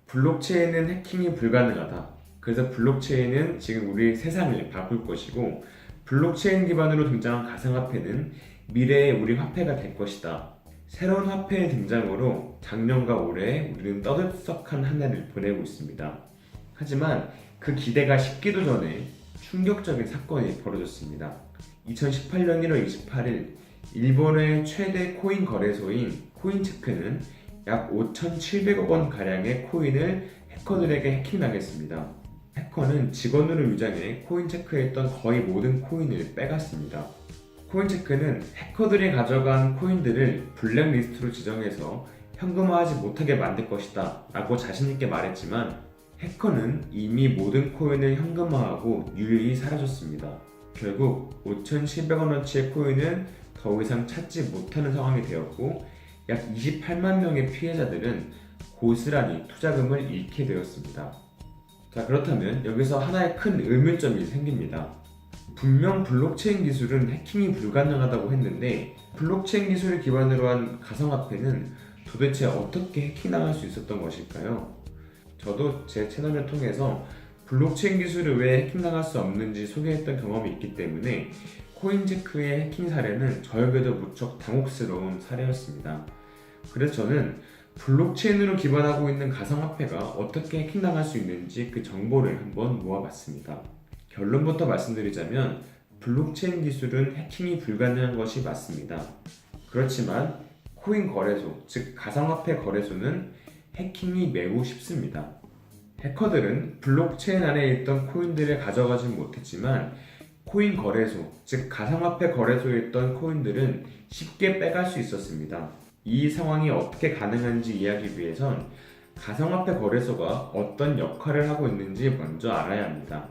블록체인은 해킹이 불가능하다. 그래서 블록체인은 지금 우리 세상을 바꿀 것이고, 블록체인 기반으로 등장한 가상화폐는 미래의 우리 화폐가 될 것이다. 새로운 화폐의 등장으로 작년과 올해 우리는 떠들썩한 한 해를 보내고 있습니다. 하지만 그 기대가 식기도 전에 충격적인 사건이 벌어졌습니다. 2018년 1월 28일 일본의 최대 코인 거래소인 코인체크는 약 5,700억 원 가량의 코인을 해커들에게 해킹당했습니다. 해커는 직원으로 위장해 코인체크에 있던 거의 모든 코인을 빼갔습니다. 코인체크는 해커들이 가져간 코인들을 블랙리스트로 지정해서 현금화하지 못하게 만들 것이다 라고 자신있게 말했지만, 해커는 이미 모든 코인을 현금화하고 유일히 사라졌습니다. 결국 5,700원어치의 코인은 더 이상 찾지 못하는 상황이 되었고, 약 28만 명의 피해자들은 고스란히 투자금을 잃게 되었습니다. 자, 그렇다면 여기서 하나의 큰 의문점이 생깁니다. 분명 블록체인 기술은 해킹이 불가능하다고 했는데, 블록체인 기술을 기반으로 한 가상화폐는 도대체 어떻게 해킹당할 수 있었던 것일까요? 저도 제 채널을 통해서 블록체인 기술을 왜 해킹당할 수 없는지 소개했던 경험이 있기 때문에 코인체크의 해킹 사례는 저에게도 무척 당혹스러운 사례였습니다. 그래서 저는 블록체인으로 기반하고 있는 가상화폐가 어떻게 해킹당할 수 있는지 그 정보를 한번 모아봤습니다. 결론부터 말씀드리자면 블록체인 기술은 해킹이 불가능한 것이 맞습니다. 그렇지만 코인 거래소, 즉 가상화폐 거래소는 해킹이 매우 쉽습니다. 해커들은 블록체인 안에 있던 코인들을 가져가지 못했지만, 코인 거래소, 즉 가상화폐 거래소에 있던 코인들은 쉽게 빼갈 수 있었습니다. 이 상황이 어떻게 가능한지 이해하기 위해선 가상화폐 거래소가 어떤 역할을 하고 있는지 먼저 알아야 합니다.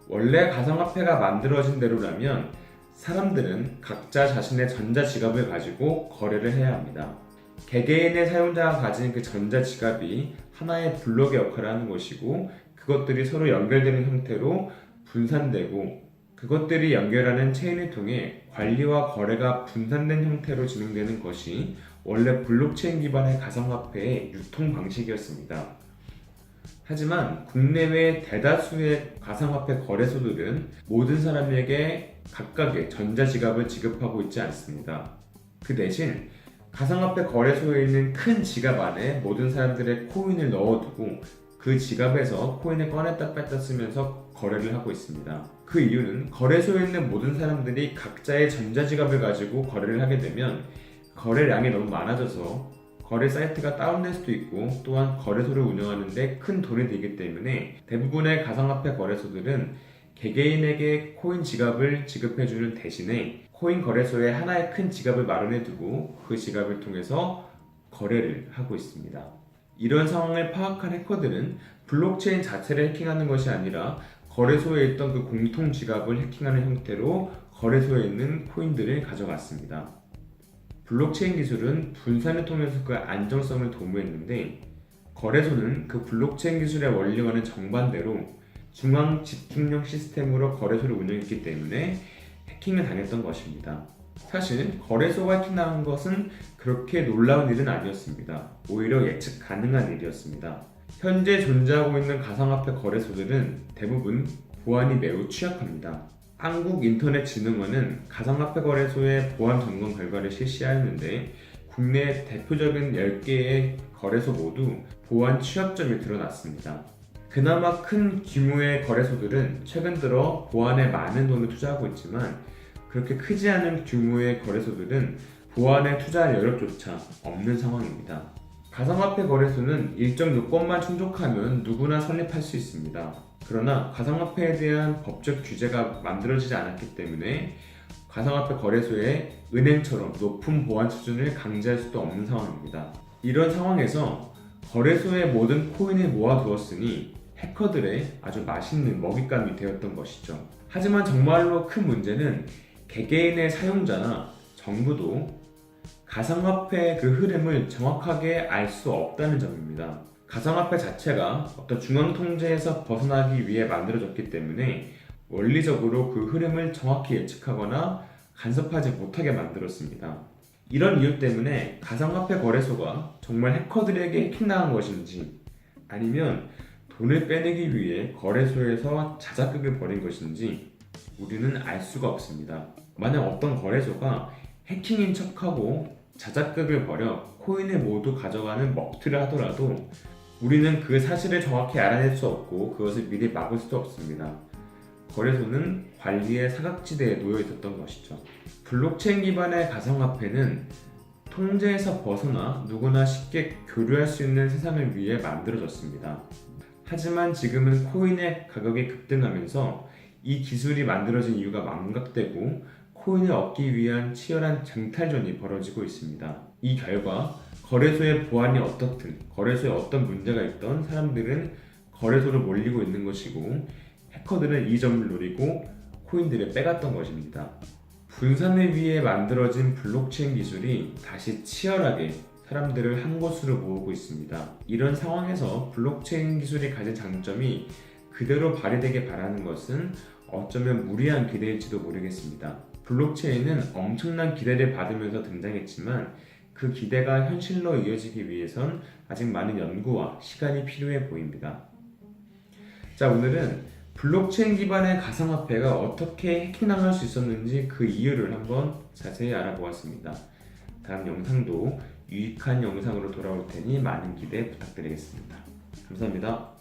원래 가상화폐가 만들어진 대로라면 사람들은 각자 자신의 전자지갑을 가지고 거래를 해야 합니다. 개개인의 사용자가 가진 그 전자지갑이 하나의 블록의 역할을 하는 것이고, 그것들이 서로 연결되는 형태로 분산되고, 그것들이 연결하는 체인을 통해 관리와 거래가 분산된 형태로 진행되는 것이 원래 블록체인 기반의 가상화폐의 유통 방식이었습니다. 하지만 국내외 대다수의 가상화폐 거래소들은 모든 사람에게 각각의 전자지갑을 지급하고 있지 않습니다. 그 대신 가상화폐 거래소에 있는 큰 지갑 안에 모든 사람들의 코인을 넣어두고 그 지갑에서 코인을 꺼냈다 뺐다 쓰면서 거래를 하고 있습니다. 그 이유는 거래소에 있는 모든 사람들이 각자의 전자지갑을 가지고 거래를 하게 되면 거래량이 너무 많아져서 거래 사이트가 다운될 수도 있고, 또한 거래소를 운영하는데 큰 돈이 들기 때문에 대부분의 가상화폐 거래소들은 개개인에게 코인 지갑을 지급해주는 대신에 코인 거래소에 하나의 큰 지갑을 마련해두고 그 지갑을 통해서 거래를 하고 있습니다. 이런 상황을 파악한 해커들은 블록체인 자체를 해킹하는 것이 아니라 거래소에 있던 그 공통 지갑을 해킹하는 형태로 거래소에 있는 코인들을 가져갔습니다. 블록체인 기술은 분산을 통해서 그 안정성을 도모했는데, 거래소는 그 블록체인 기술의 원리와는 정반대로 중앙 집중력 시스템으로 거래소를 운영했기 때문에 해킹을 당했던 것입니다. 사실 거래소가 해킹당한 것은 그렇게 놀라운 일은 아니었습니다. 오히려 예측 가능한 일이었습니다. 현재 존재하고 있는 가상화폐 거래소들은 대부분 보안이 매우 취약합니다. 한국인터넷진흥원은 가상화폐 거래소의 보안 점검 결과를 실시하였는데, 국내 대표적인 10개의 거래소 모두 보안 취약점이 드러났습니다. 그나마 큰 규모의 거래소들은 최근 들어 보안에 많은 돈을 투자하고 있지만, 그렇게 크지 않은 규모의 거래소들은 보안에 투자할 여력조차 없는 상황입니다. 가상화폐 거래소는 일정 요건만 충족하면 누구나 설립할 수 있습니다. 그러나 가상화폐에 대한 법적 규제가 만들어지지 않았기 때문에 가상화폐 거래소에 은행처럼 높은 보안 수준을 강제할 수도 없는 상황입니다. 이런 상황에서 거래소의 모든 코인을 모아두었으니 해커들의 아주 맛있는 먹잇감이 되었던 것이죠. 하지만 정말로 큰 문제는 개개인의 사용자나 정부도 가상화폐의 그 흐름을 정확하게 알 수 없다는 점입니다. 가상화폐 자체가 어떤 중앙 통제에서 벗어나기 위해 만들어졌기 때문에 원리적으로 그 흐름을 정확히 예측하거나 간섭하지 못하게 만들었습니다. 이런 이유 때문에 가상화폐 거래소가 정말 해커들에게 해킹당한 것인지, 아니면 돈을 빼내기 위해 거래소에서 자작극을 벌인 것인지 우리는 알 수가 없습니다. 만약 어떤 거래소가 해킹인 척하고 자작극을 벌여 코인을 모두 가져가는 먹튀를 하더라도 우리는 그 사실을 정확히 알아낼 수 없고 그것을 미리 막을 수도 없습니다. 거래소는 관리의 사각지대에 놓여 있었던 것이죠. 블록체인 기반의 가상화폐는 통제에서 벗어나 누구나 쉽게 교류할 수 있는 세상을 위해 만들어졌습니다. 하지만 지금은 코인의 가격이 급등하면서 이 기술이 만들어진 이유가 망각되고 코인을 얻기 위한 치열한 쟁탈전이 벌어지고 있습니다. 이 결과 거래소의 보안이 어떻든 거래소에 어떤 문제가 있던 사람들은 거래소로 몰리고 있는 것이고 해커들은 이 점을 노리고 코인들을 빼갔던 것입니다. 분산을 위해 만들어진 블록체인 기술이 다시 치열하게 사람들을 한 곳으로 모으고 있습니다. 이런 상황에서 블록체인 기술이 가진 장점이 그대로 발휘되게 바라는 것은 어쩌면 무리한 기대일지도 모르겠습니다. 블록체인은 엄청난 기대를 받으면서 등장했지만 그 기대가 현실로 이어지기 위해선 아직 많은 연구와 시간이 필요해 보입니다. 자, 오늘은 블록체인 기반의 가상화폐가 어떻게 해킹당할 수 있었는지 그 이유를 한번 자세히 알아보았습니다. 다음 영상도 유익한 영상으로 돌아올 테니 많은 기대 부탁드리겠습니다. 감사합니다.